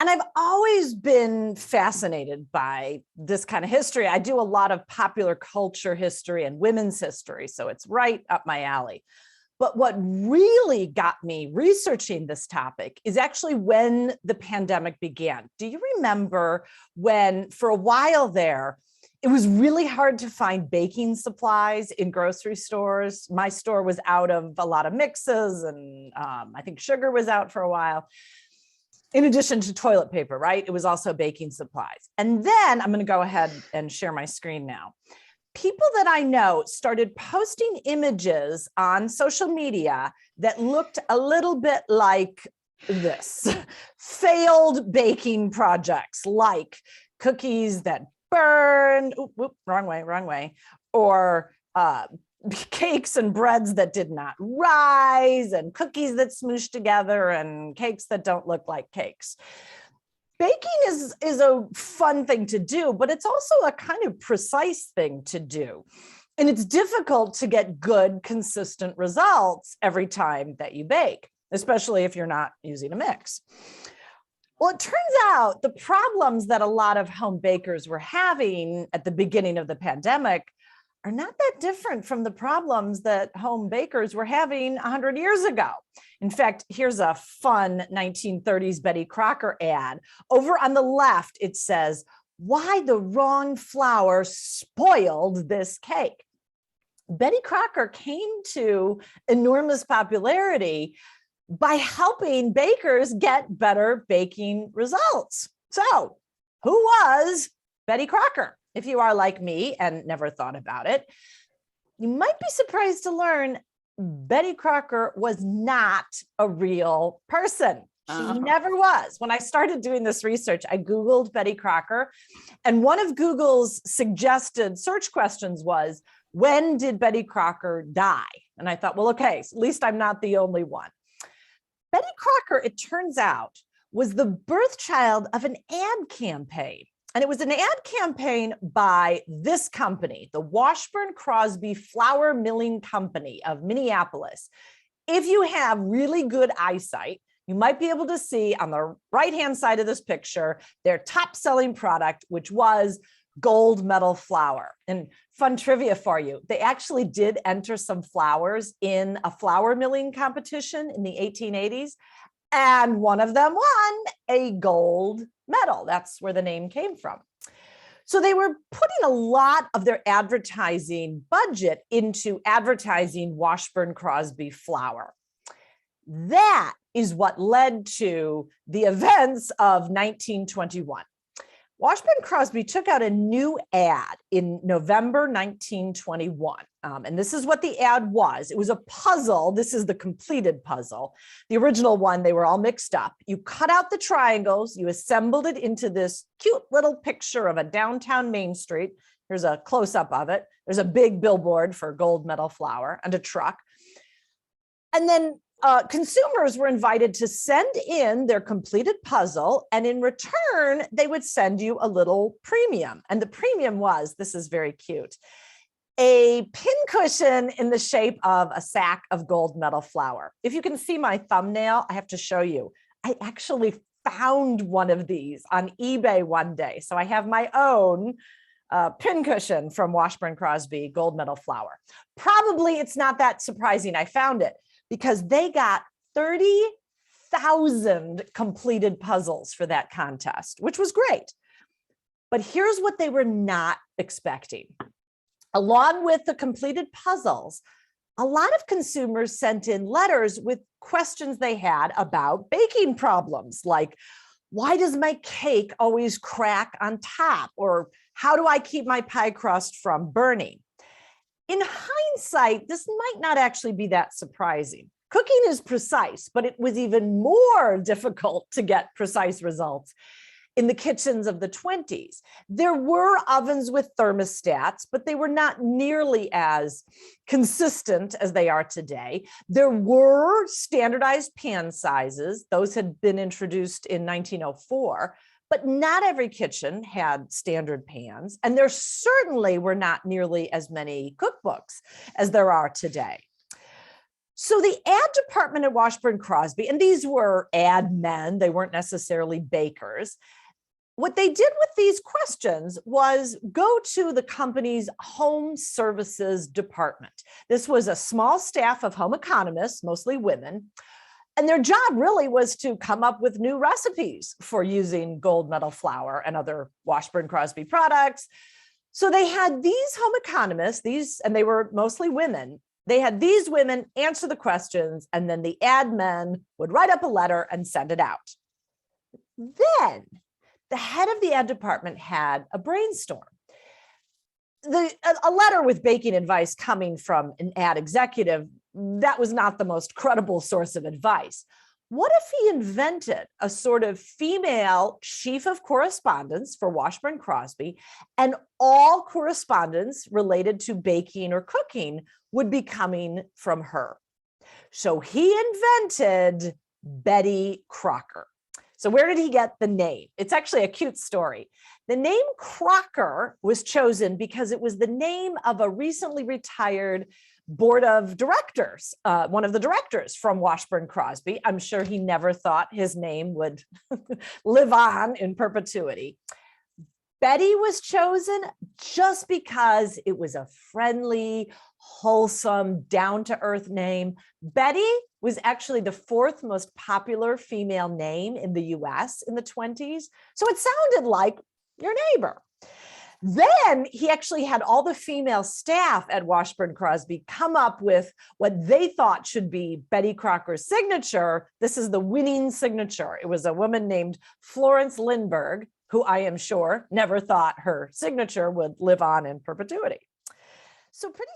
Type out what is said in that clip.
And I've always been fascinated by this kind of history. I do a lot of popular culture history and women's history, so it's right up my alley. But what really got me researching this topic is actually when the pandemic began. Do you remember when, for a while there, it was really hard to find baking supplies in grocery stores? My store was out of a lot of mixes, and I think sugar was out for a while. In addition to toilet paper, right? It was also baking supplies. And then I'm going to go ahead and share my screen now. People that I know started posting images on social media that looked a little bit like this. Failed baking projects, like cookies that burned, wrong way, or cakes and breads that did not rise, and cookies that smooshed together, and cakes that don't look like cakes. Baking is a fun thing to do, but it's also a kind of precise thing to do. And it's difficult to get good, consistent results every time that you bake, especially if you're not using a mix. Well, it turns out the problems that a lot of home bakers were having at the beginning of the pandemic are not that different from the problems that home bakers were having 100 years ago. In fact, here's a fun 1930s Betty Crocker ad. Over on the left, it says, "Why the wrong flour spoiled this cake." Betty Crocker came to enormous popularity by helping bakers get better baking results. So, who was Betty Crocker? If you are like me and never thought about it, you might be surprised to learn Betty Crocker was not a real person. She never was. When I started doing this research, I Googled Betty Crocker, and one of Google's suggested search questions was, when did Betty Crocker die? And I thought, well, okay, at least I'm not the only one. Betty Crocker, it turns out, was the birth child of an ad campaign. And it was an ad campaign by this company, the Washburn Crosby Flour Milling Company of Minneapolis. If you have really good eyesight, you might be able to see on the right-hand side of this picture, their top-selling product, which was gold medal flour. And fun trivia for you, they actually did enter some flours in a flour milling competition in the 1880s. And one of them won a gold medal. That's where the name came from. So they were putting a lot of their advertising budget into advertising Washburn Crosby flour. That is what led to the events of 1921. Washburn Crosby took out a new ad in November 1921. And this is what the ad was. It was a puzzle. This is the completed puzzle. The original one, they were all mixed up. You cut out the triangles, you assembled it into this cute little picture of a downtown Main Street. Here's a close-up of it. There's a big billboard for gold medal flour and a truck. And then consumers were invited to send in their completed puzzle, and in return, they would send you a little premium. And the premium was, this is very cute, a pincushion in the shape of a sack of gold medal flour. If you can see my thumbnail, I have to show you. I actually found one of these on eBay one day. So I have my own pincushion from Washburn Crosby gold medal flour. Probably it's not that surprising I found it, because they got 30,000 completed puzzles for that contest, which was great. But here's what they were not expecting. Along with the completed puzzles, a lot of consumers sent in letters with questions they had about baking problems, like, why does my cake always crack on top? Or how do I keep my pie crust from burning? In hindsight, this might not actually be that surprising. Cooking is precise, but it was even more difficult to get precise results in the kitchens of the 20s. There were ovens with thermostats, but they were not nearly as consistent as they are today. There were standardized pan sizes. Those had been introduced in 1904. But not every kitchen had standard pans, and there certainly were not nearly as many cookbooks as there are today. So the ad department at Washburn Crosby, and these were ad men, they weren't necessarily bakers. What they did with these questions was go to the company's home services department. This was a small staff of home economists, mostly women, and their job really was to come up with new recipes for using gold medal flour and other Washburn Crosby products. So they had these home economists, and they were mostly women. They had these women answer the questions, and then the ad men would write up a letter and send it out. Then the head of the ad department had a brainstorm. A letter with baking advice coming from an ad executive, that was not the most credible source of advice. What if he invented a sort of female chief of correspondence for Washburn Crosby, and all correspondence related to baking or cooking would be coming from her? So he invented Betty Crocker. So where did he get the name? It's actually a cute story. The name Crocker was chosen because it was the name of a recently retired board of directors, one of the directors from Washburn Crosby. I'm sure he never thought his name would live on in perpetuity. Betty was chosen just because it was a friendly, wholesome, down-to-earth name. Betty was actually the fourth most popular female name in the US in the 20s. So it sounded like your neighbor. Then he actually had all the female staff at Washburn Crosby come up with what they thought should be Betty Crocker's signature. This is the winning signature. It was a woman named Florence Lindbergh, who I am sure never thought her signature would live on in perpetuity. So pretty